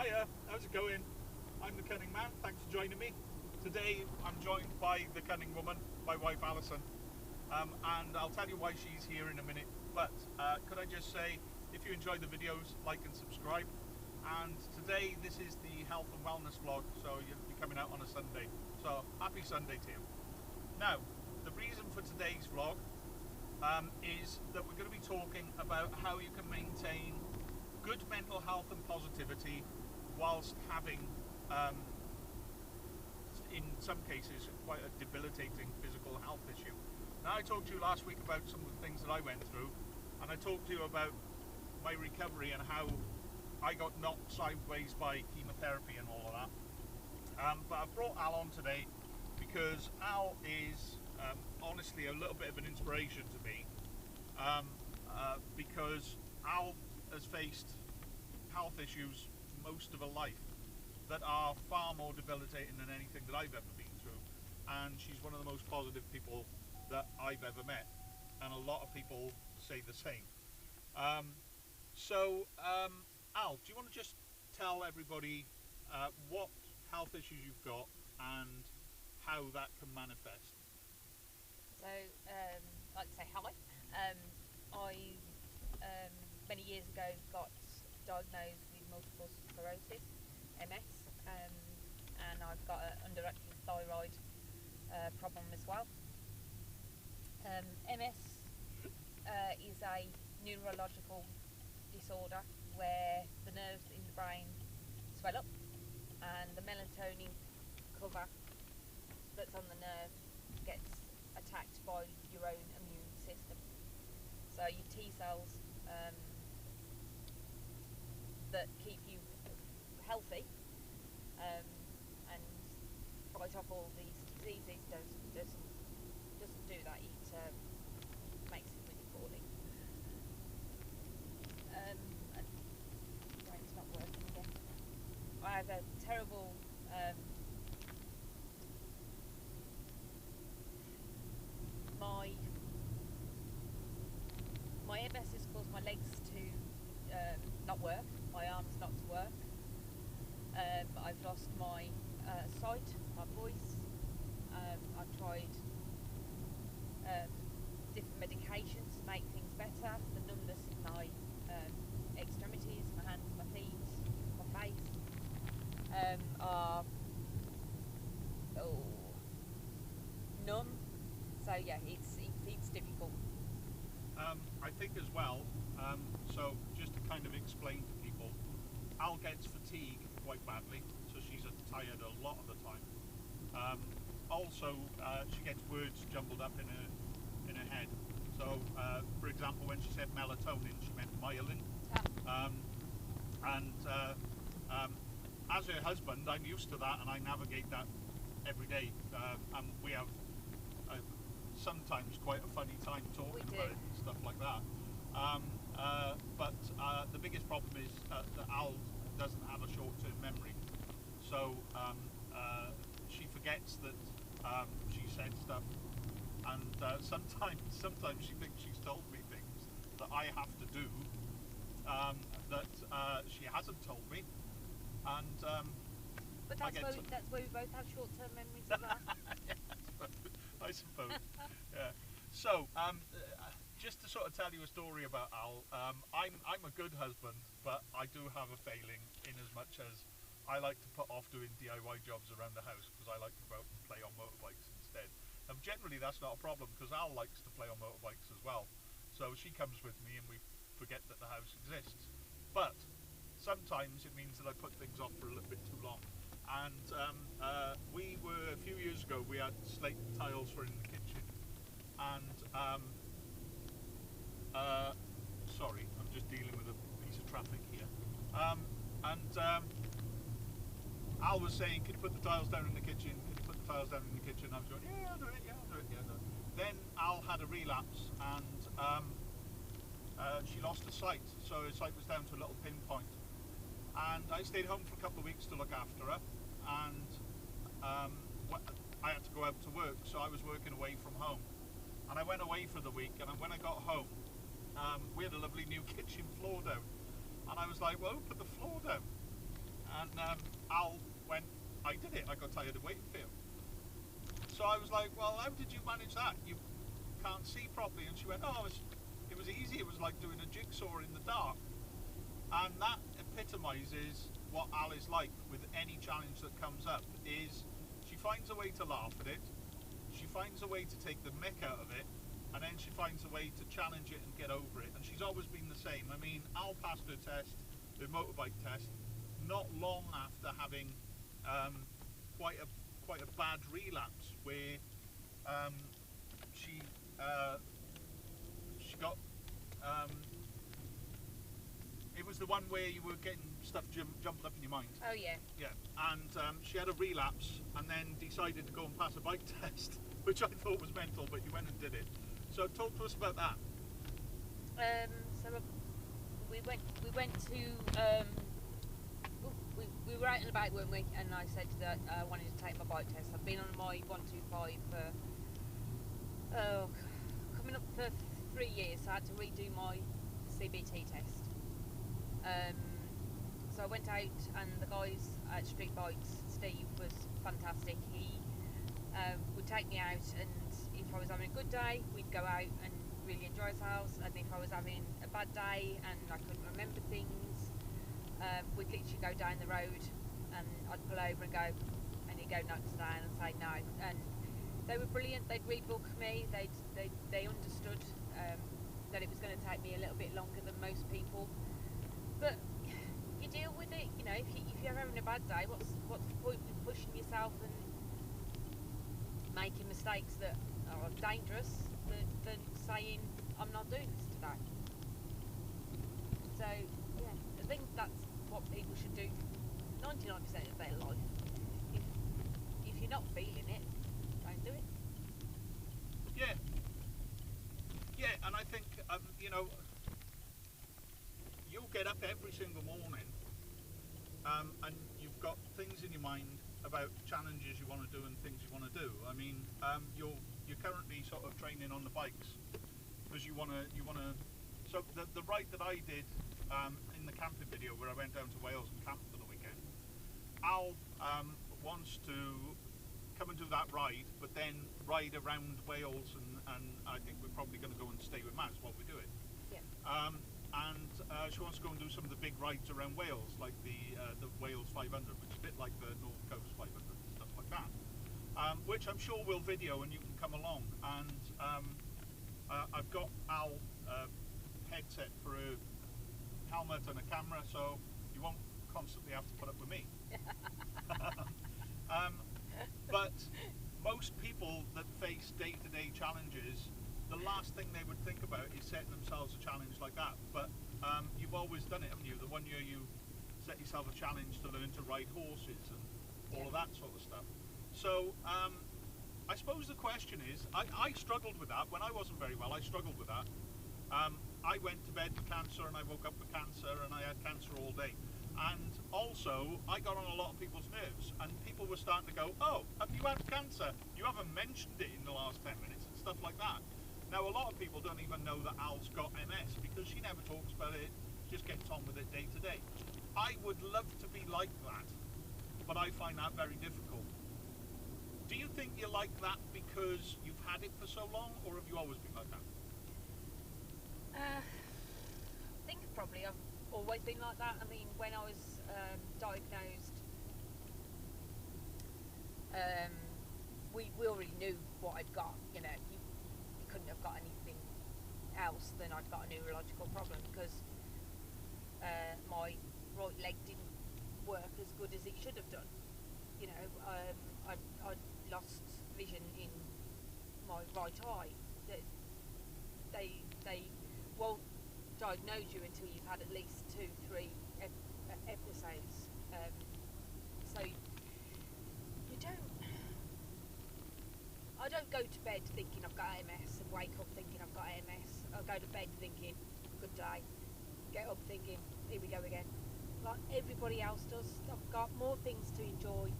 Hiya, how's it going? I'm the Cunning Man, thanks for joining me. Today I'm joined by the Cunning Woman, my wife Alison, and I'll tell you why she's here in a minute. But could I just say, if you enjoy the videos, like and subscribe. And today this is the health and wellness vlog, so you'll be coming out on a Sunday. So happy Sunday to you. Now, the reason for today's vlog is that we're going to be talking about how you can maintain good mental health and positivity whilst having, in some cases, quite a debilitating physical health issue. Now, I talked to you last week about some of the things that I went through, and I talked to you about my recovery and how I got knocked sideways by chemotherapy and all of that. But I've brought Al on today because Al is honestly a little bit of an inspiration to me, because Al has faced health issues most of her life that are far more debilitating than anything that I've ever been through, and she's one of the most positive people that I've ever met, and a lot of people say the same. Al, do you want to just tell everybody what health issues you've got and how that can manifest? So, I'd like to say hi. I many years ago got diagnosed with multiple sclerosis, MS, and I've got an underactive thyroid problem as well. MS is a neurological disorder where the nerves in the brain swell up and the melatonin cover that's on the nerve gets attacked by your own immune system. So your T cells that keep you healthy and fight off all these diseases doesn't do that. It makes it really poorly. And brain's not working again. I have a terrible my MS has caused my legs to not work, my arms not to work. I've lost my sight, my voice. I've tried different medications to make things better. The numbness in my extremities, my hands, my feet, my face are numb. So yeah, it's difficult. I think as well, so just to kind of explain to people, Al gets fatigue quite badly, so she's tired a lot of the time. Also, she gets words jumbled up in her head. So, for example, when she said melatonin, she meant myelin. As her husband, I'm used to that, and I navigate that every day. And we have sometimes quite a funny time talking about it and stuff like that. But the biggest problem is that Al doesn't have a short-term memory, so she forgets that she said stuff, and sometimes she thinks she's told me things that I have to do that she hasn't told me, and but that's where we both have short-term memories of that. Yeah, I suppose. Yeah. So, just to sort of tell you a story about Al, I'm a good husband, but I do have a failing in as much as I like to put off doing DIY jobs around the house because I like to go out and play on motorbikes instead. And generally that's not a problem because Al likes to play on motorbikes as well. So she comes with me and we forget that the house exists. But sometimes it means that I put things off for a little bit too long. And we were, a few years ago, we had slate tiles for in the kitchen. And, sorry, I'm just dealing with a piece of traffic here. Al was saying, can you put the tiles down in the kitchen? Can you put the tiles down in the kitchen? I was going, yeah, I'll do it, yeah, I'll do it, yeah, I'll do it. Then Al had a relapse and she lost her sight. So her sight was down to a little pinpoint. And I stayed home for a couple of weeks to look after her, and I had to go out to work, so I was working away from home. And I went away for the week, and when I got home, we had a lovely new kitchen floor down. And I was like, well, put the floor down. And Al went, I did it. I got tired of waiting for you. So I was like, well, how did you manage that? You can't see properly. And she went, oh, it was easy. It was like doing a jigsaw in the dark. And that epitomizes what Al is like with any challenge that comes up, is she finds a way to laugh at it, she finds a way to take the mick out of it, and then she finds a way to challenge it and get over it. And she's always been the same. I mean, Al passed her test, her motorbike test, not long after having quite a bad relapse where she got it was the one where you were getting stuff jumped up in your mind. Oh yeah. Yeah, and she had a relapse and then decided to go and pass a bike test, which I thought was mental, but you went and did it. So talk to us about that. So we went to we were out and about, weren't we? And I said that I wanted to take my bike test. I've been on my 125 for coming up for 3 years, so I had to redo my CBT test. So I went out, and the guys at Street Bikes, Steve was fantastic. He would take me out, and if I was having a good day, we'd go out and really enjoy ourselves, and if I was having a bad day and I couldn't remember things, we'd literally go down the road, and I'd pull over and go, and he'd go knock us down and say no. And they were brilliant. They'd rebook me. They understood that it was going to take me a little bit longer than most people, but you deal with it. You know, if you're having a bad day, what's the point in pushing yourself and making mistakes that are dangerous than saying I'm not doing this today? So yeah, I think that's what people should do 99% of their life. If you're not feeling it, don't do it. Yeah, and I think you know, you'll get up every single morning, and you've got things in your mind about challenges you want to do and things you want to do. I mean, you're currently sort of training on the bikes because you want to. So the ride that I did in the camping video, where I went down to Wales and camped for the weekend, Al wants to come and do that ride, but then ride around Wales, and I think we're probably going to go and stay with Matt while we do it. Yeah. And she wants to go and do some of the big rides around Wales, like the Wales 500, which is a bit like the North Coast 500 and stuff like that, which I'm sure we'll video and you can come along. And I've got Al headset for a helmet and a camera, so you won't constantly have to put up with me. But most people that face day-to-day challenges, the last thing they would think about is setting themselves a challenge like that. But you've always done it, haven't you? The one year you set yourself a challenge to learn to ride horses and all of that sort of stuff. So I suppose the question is, I struggled with that. When I wasn't very well, I struggled with that. I went to bed with cancer and I woke up with cancer and I had cancer all day. And also, I got on a lot of people's nerves, and people were starting to go, oh, have you had cancer? You haven't mentioned it in the last 10 minutes and stuff like that. Now, a lot of people don't even know that Al's got MS because she never talks about it, just gets on with it day to day. I would love to be like that, but I find that very difficult. Do you think you're like that because you've had it for so long, or have you always been like that? I think probably I've always been like that. I mean, when I was diagnosed, we already knew what I'd got. You know, you couldn't have got anything else than I'd got a neurological problem, because my right leg didn't work as good as it should have done. You know, I'd lost vision in my right eye. They won't diagnose you until you've had at least 2-3 episodes. So you don't. I don't go to bed thinking I've got AMS and wake up thinking I've got AMS. I go to bed thinking, good day. Get up thinking, here we go again. Like everybody else does. I've got more things to enjoy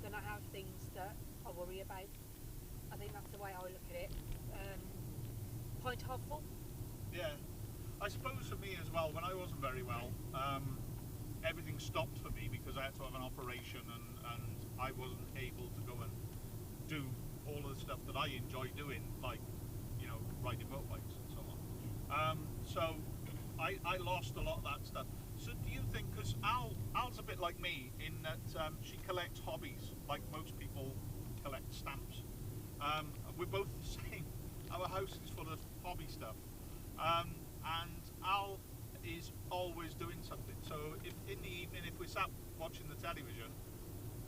than I have things that I worry about. I think that's the way I look at it. Pint half full. Yeah. I suppose for me as well, when I wasn't very well, everything stopped for me because I had to have an operation, and I wasn't able to go and do all of the stuff that I enjoy doing, like, you know, riding motorbikes and so on. So I lost a lot of that stuff. So do you think, because Al's a bit like me in that she collects hobbies, like most people collect stamps. We're both the same. Our house is full of hobby stuff. And Al is always doing something. So if in the evening, if we're sat watching the television,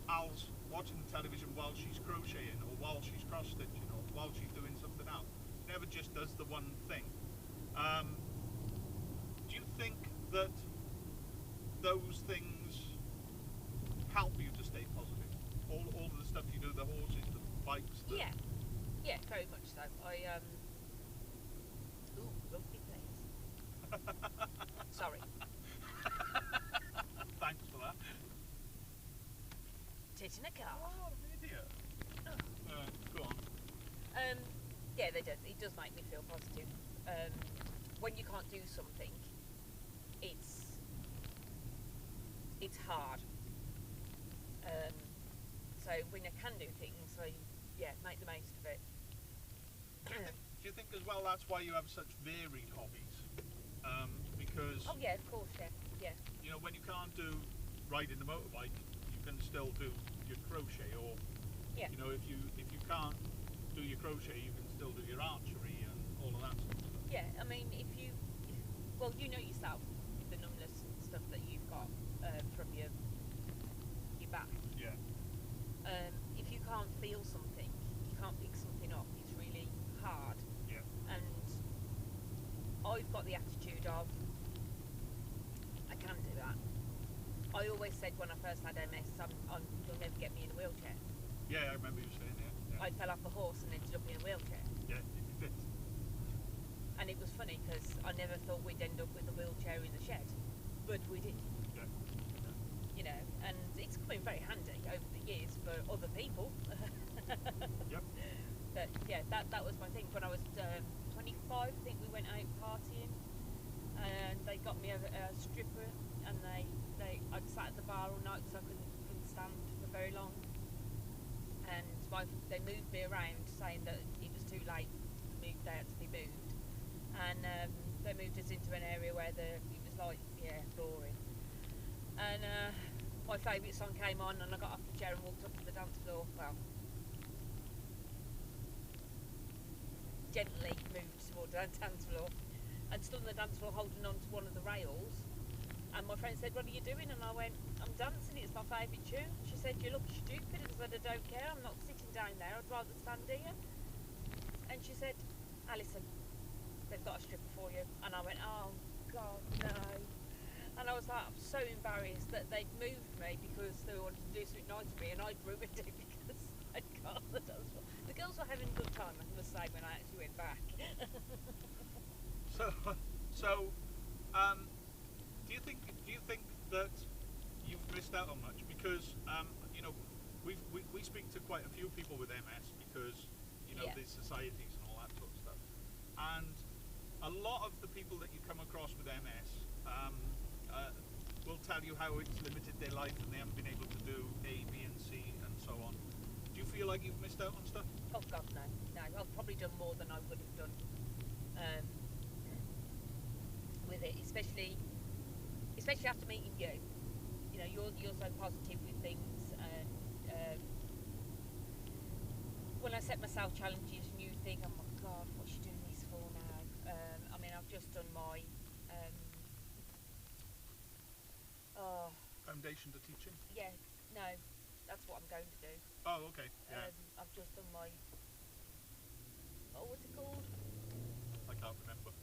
Al's watching the television while she's crocheting, or while she's cross stitching, or while she's doing something else. She never just does the one thing. Do you think that those things help you to stay positive? All of the stuff you do, the horses, the bikes. Yeah, very much so. Ooh, rugby place. Sorry. Thanks for that. Tit in a car. Oh, an idiot. Go on. Yeah, it does make me feel positive. When you can't do something, it's hard. So when you can do things, make the most of it. Do you think as well that's why you have such varied hobbies? Because Oh yeah, of course, yeah. you know, when you can't do riding the motorbike, you can still do your crochet, or Yeah. you know, if you can't do your crochet, you can still do your archery and all of that sort of stuff. Yeah, I mean, well, you know yourself, the numbness and stuff that you've got from your back. Yeah. If you can't feel something, you can't pick something up, it's really hard. Yeah. And I've got the attitude of, I can do that. I always said when I first had MS, you'll never get me in a wheelchair. Yeah, I remember you saying that. Yeah. I fell off a horse and ended up in a wheelchair. Yeah, you did. And it was funny because I never thought we'd end up with a wheelchair in the shed, but we did. Yeah. You know, and it's come in very handy over the years for other people. Yep. But yeah, that was my thing. When I was 25, I think we went out partying, and they got me a stripper, and I'd sat at the bar all night because I couldn't stand for very long. And they moved me around, saying that it was too late. They had to be moved, and they moved us into an area where it was like, boring. And my favourite song came on, and I got off the chair and walked up to the dance floor. Well, gently moved towards the dance floor, and stood on the dance floor holding on to one of the rails. And my friend said, "What are you doing?" And I went, "I'm dancing, it's my favourite tune." She said, "You look stupid." I said, "I don't care, I'm not sitting down there, I'd rather stand here." And she said, "Alison, they've got a stripper for you." And I went, "Oh God, no." And I was like, I'm so embarrassed that they'd moved me because they wanted to do something nice to me, and I'd ruined it because I'd got on the dance floor. The girls were having a good time, I must say, when I actually went back. So, do you think that you've missed out on much? Because you know, we speak to quite a few people with MS because you know, there's societies and all that sort of stuff, and a lot of the people that you come across with MS will tell you how it's limited their life and they haven't been able to do A, B, and C, and so on. Do you feel like you've missed out on stuff? Oh God, no. I've probably done more than I would have done with it, especially after meeting you. You know, you're so positive with things, and when I set myself challenges and you think, oh my God, what's she doing this for now? I mean, I've just done my Foundation to teaching? Yeah, no, that's what I'm going to do. Oh, okay. Yeah. I've just done my, what's it called? I can't remember.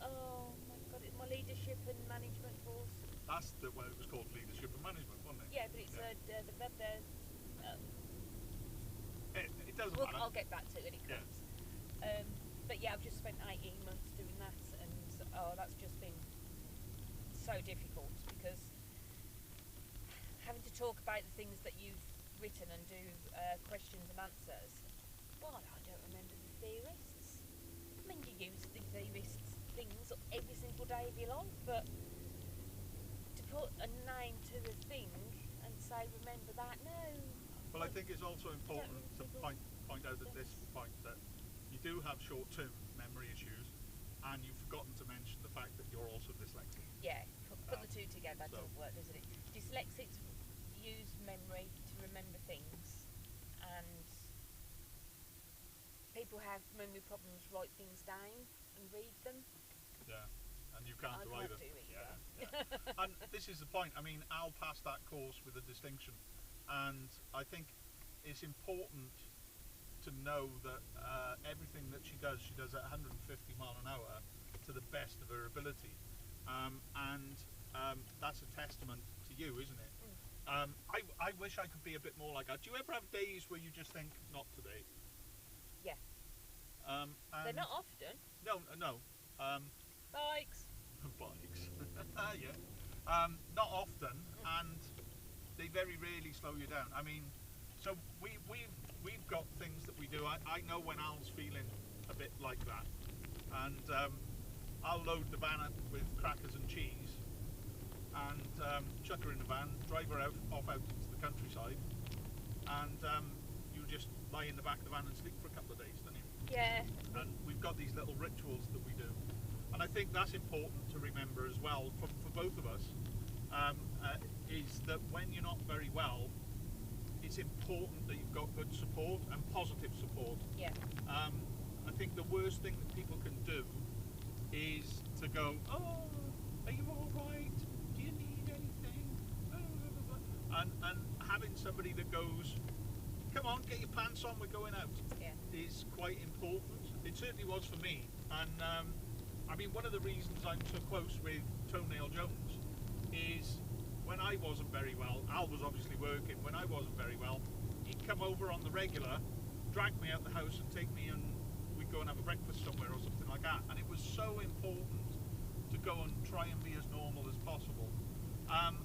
Oh my God, it's my leadership and management course. That's it was called leadership and management, wasn't it? Yeah, but it's it doesn't matter. I'll get back to it when it comes. Yeah. But yeah, I've just spent 18 months doing that, and that's just been so difficult because having to talk about the things that you've written and do questions and answers. Well, I don't remember the theorists. I mean, you use the theorists' things every single day of your life, but to put a name to the thing and say, remember that. No. Well, I think it's also important to people point out at this point that you do have short-term memory issues, and you've forgotten to mention the fact that you're also dyslexic. Yeah, put the two together, so- doesn't work, doesn't it? Dyslexics use memory to remember things, and people have memory problems, write things down and read them. Yeah, and you can't I do can't either. do either. Yeah. And this is the point. I mean, Al passed that course with a distinction, and I think it's important to know that everything that she does at 150 mile an hour to the best of her ability, and that's a testament to you, isn't it? I wish I could be a bit more like that. Do you ever have days where you just think, not today? Yeah. They're not often. No. Bikes. Bikes. Yeah. Not often, and they very rarely slow you down. I mean, so we've got things that we do. I know when Al's feeling a bit like that, and I'll load the van up with crackers and cheese, and chuck her in the van, drive her off out into the countryside, and you just lie in the back of the van and sleep for a couple of days, don't you? Yeah. And we've got these little rituals that we do, and I think that's important to remember as well for both of us, is that when you're not very well, it's important that you've got good support and positive support. Yeah. I think the worst thing that people can do is to go, oh, are you all right? Do you need anything? And having somebody that goes, come on, get your pants on, we're going out, is quite important. It certainly was for me. And I mean, one of the reasons I'm so close with Toenail Jones is when I wasn't very well, Al was obviously working, when I wasn't very well, he'd come over on the regular, drag me out the house and take me, and we'd go and have a breakfast somewhere or something like that. And it was so important to go and try and be as normal as possible. And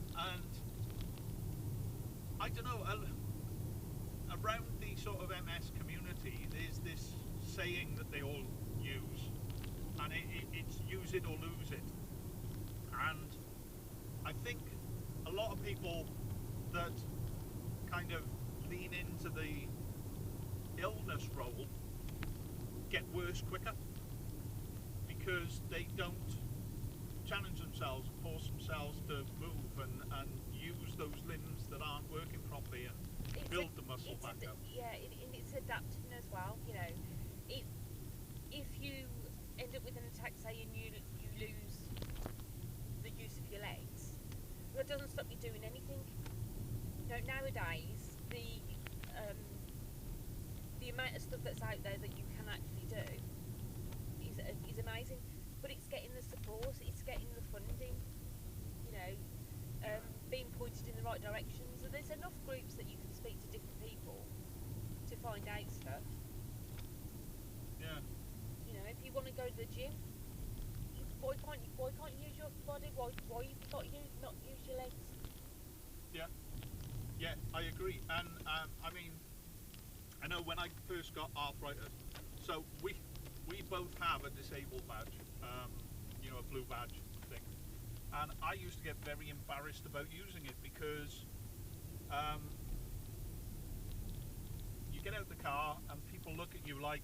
I don't know, around the sort of MS community, there's this saying that they all use, and it's use it or lose it. And I think a lot of people that kind of lean into the illness role get worse quicker because they don't challenge themselves and force themselves to move and use those limbs that aren't working properly and build the muscle back up. Yeah, it's adapting as well. You know, if you end up with an attack, say, and you lose the use of your legs, that doesn't stop you doing anything. You know, nowadays the amount of stuff that's out there that you can actually do is amazing. But it's getting the support, it's getting the funding. You know, being pointed in the right directions. So there's enough groups that you can speak to different people to find out stuff. Yeah. You know, if you want to go to the gym, why can't you use your body? Why you got you not use your legs? Yeah, I agree. And I mean, I know when I first got arthritis, so we both have a disabled badge, you know, a blue badge thing, and I used to get very embarrassed about using it because you get out the car and people look at you like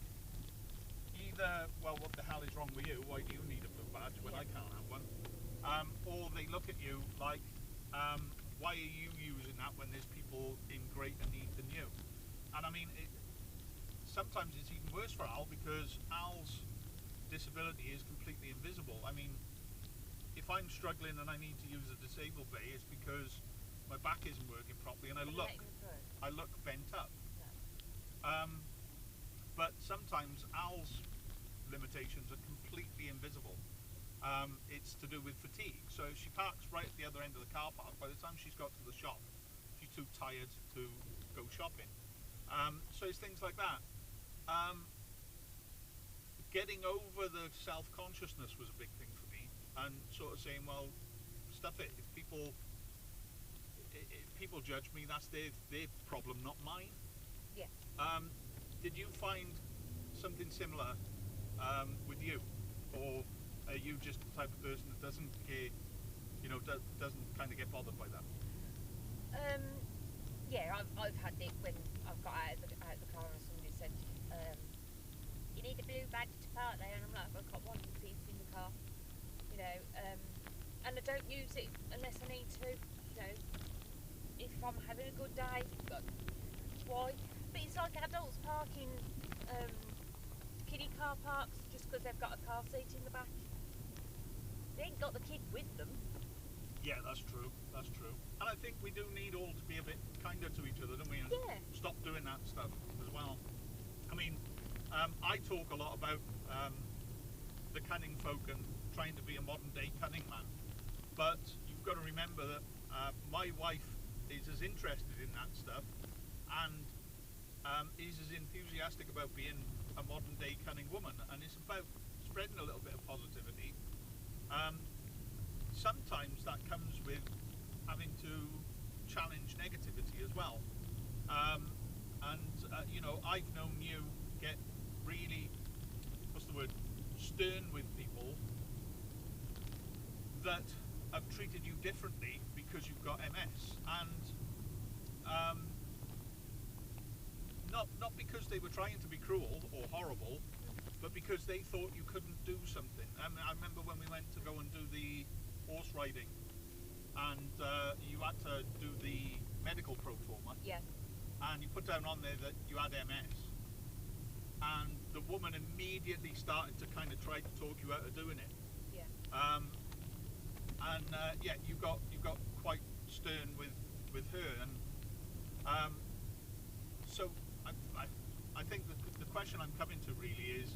either, well, what the hell is wrong with you? Why do you need a blue badge when I can't have one? Or they look at you like, why are you using that when there's people in greater need than you? And I mean, sometimes it's even worse for Al because Al's disability is completely invisible. I mean, if I'm struggling and I need to use a disabled bay, it's because my back isn't working properly and I look bent up. But sometimes Al's limitations are completely invisible. It's to do with fatigue. So if she parks right at the other end of the car park, by the time she's got to the shop, she's too tired to go shopping. So it's things like that. Getting over the self-consciousness was a big thing for me, and sort of saying, well, stuff it. If people judge me, that's their problem, not mine. Yeah. Did you find something similar with you, or are you just the type of person that doesn't care, you know, doesn't kind of get I'm having a good day. But why? But it's like adults parking kiddie car parks just because they've got a car seat in the back. They ain't got the kid with them. Yeah, that's true. That's true. And I think we do need all to be a bit kinder to each other, don't we? And Yeah. stop doing that stuff as well. I mean, I talk a lot about the cunning folk and trying to be a modern day cunning man. But you've got to remember that my wife is as interested in that stuff and is as enthusiastic about being a modern day cunning woman. And it's about spreading a little bit of positivity. Sometimes that comes with having to challenge negativity as well. You know, I've known you get really, what's the word, stern with people that have treated you differently because you've got MS, and not because they were trying to be cruel or horrible, but because they thought you couldn't do something. I remember when we went to go and do the horse riding, and you had to do the medical pro forma, Yeah. and you put down on there that you had MS, and the woman immediately started to kind of try to talk you out of doing it. Yeah. Yeah, you got quite stern with her, and so I think the question I'm coming to really is,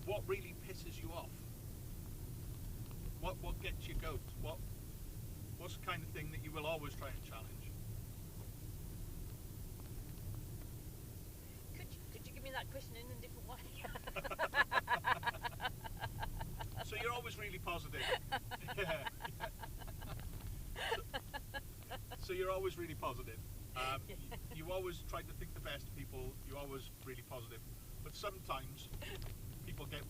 what really pisses you off? What gets you goat? What's the kind of thing that you will always try and challenge? Could you give me that question in a different way? So you're always really positive. Yeah. So you're always really positive. You always try to think the best of people. You're always really positive. But sometimes people get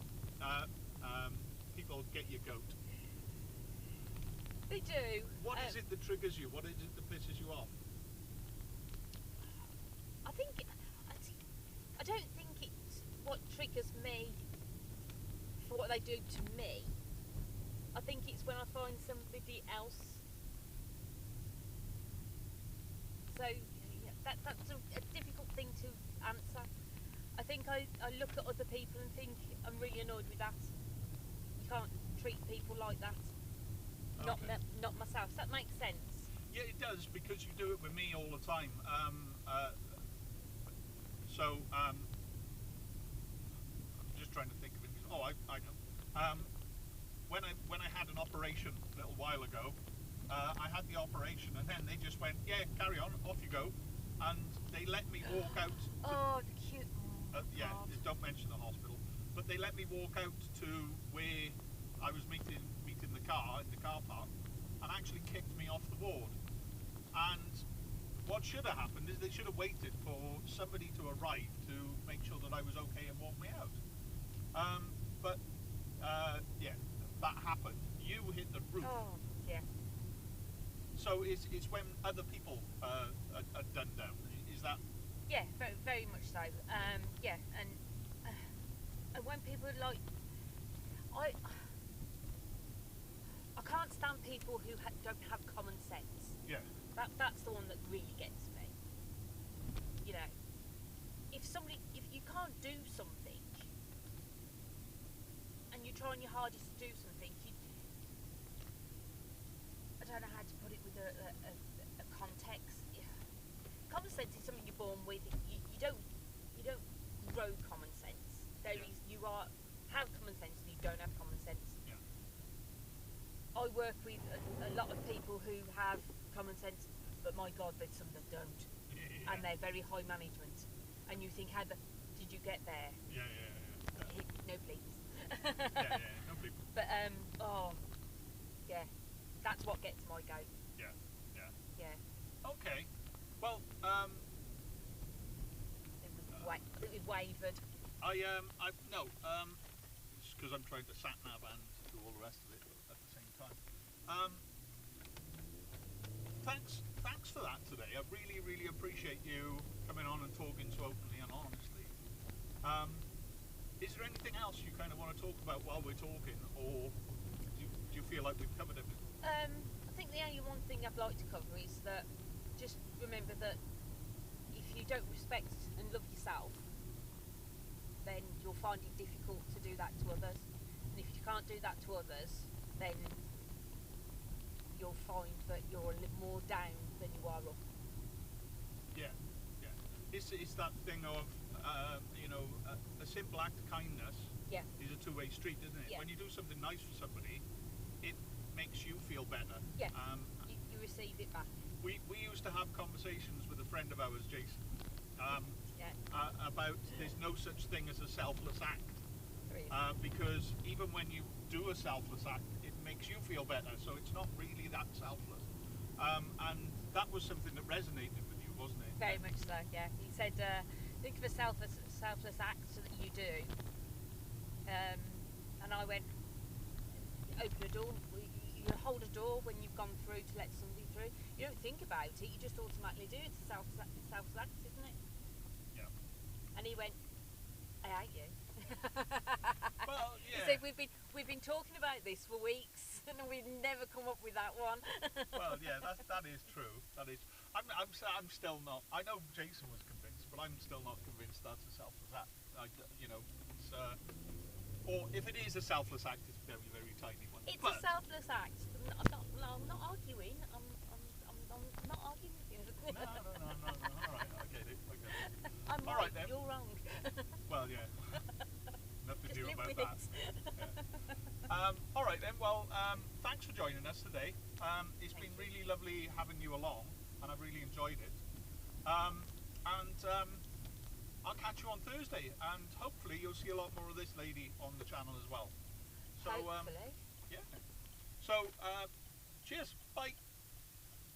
your goat. They do. What is it that triggers you? What is it that pisses you off? I don't think it's what triggers me for what they do to me. I think it's when I find somebody else. So yeah, that's a difficult thing to answer. I think I look at other people and think I'm really annoyed with that. You can't treat people like that. Okay. Not myself. Does that make sense? Yeah, it does, because you do it with me all the time. I'm just trying to think of it. Oh, I know. When I had an operation a little while ago, I had the operation, and then they just went, "Yeah, carry on, off you go," and they let me walk out. Oh, the cute. Yeah, God. don't mention the hospital, but they let me walk out to where I was meeting the car in the car park, and actually kicked me off the ward. And what should have happened is they should have waited for somebody to arrive to make sure that I was okay and walk me out. Yeah, that happened. You hit the roof. Oh, yeah. So it's when other people are done down. Is that? Yeah, very, very much so. Yeah, and when people are like, I can't stand people who don't have common sense. Yeah. That's the one that really gets me. You know, if you can't do something, and you're trying your hardest to do something, I don't know how to put it with a context. Common sense is something you're born with. You don't grow common sense. You have common sense, and you don't have common sense. Yeah. I work with a lot of people who have common sense, but my God, there's some that don't, Yeah. and they're very high management. And you think, how did you get there? Yeah. No, please. Yeah. No people. But yeah, that's what gets my goat. Yeah. Yeah, Okay. Well, it wavered. it's because I'm trying to sat nav and do all the rest of it at the same time. Thanks for that today. I really, really appreciate you coming on and talking so openly and honestly. Is there anything else you kind of want to talk about while we're talking, or do you feel like we've covered everything? I think the only one thing I'd like to cover is that just remember that if you don't respect and love yourself, then you'll find it difficult to do that to others. And if you can't do that to others, then you'll find that you're a little more down than you are up. Yeah, yeah. It's that thing of, a simple act of kindness Yeah. is a two-way street, isn't it? Yeah. When you do something nice for somebody, it makes you feel better. Yeah. You receive it back. We used to have conversations with a friend of ours, Jason, Yeah. about there's no such thing as a selfless act. Really. Because even when you do a selfless act, it makes you feel better, so it's not really that selfless. And that was something that resonated with you, wasn't it? Very much so, yeah. He said, think of a selfless act that you do. And I went, open a door. You hold a door when you've gone through to let somebody through. You don't think about it, you just automatically do it. It's a selfless act, isn't it? Yeah. And he went, I hate you. Well, He yeah. said, we've been talking about this for weeks and we've never come up with that one. Well, yeah, that is true. That is. I'm still not. I know Jason was convinced, but I'm still not convinced that's a selfless act. It's or if it is a selfless act, it's a very, very tiny one. It's but, a selfless act. I'm not arguing. I'm not arguing with you. No. All right, I get it. I'm All right, right, then. you're wrong. Well, yeah. Nothing Just new live about with that. it. Yeah. All right then. Well, thanks for joining us today. It's been really lovely having you along, and I've really enjoyed it. I'll catch you on Thursday, and hopefully you'll see a lot more of this lady on the channel as well. So, Hopefully. yeah. So, cheers. Bye.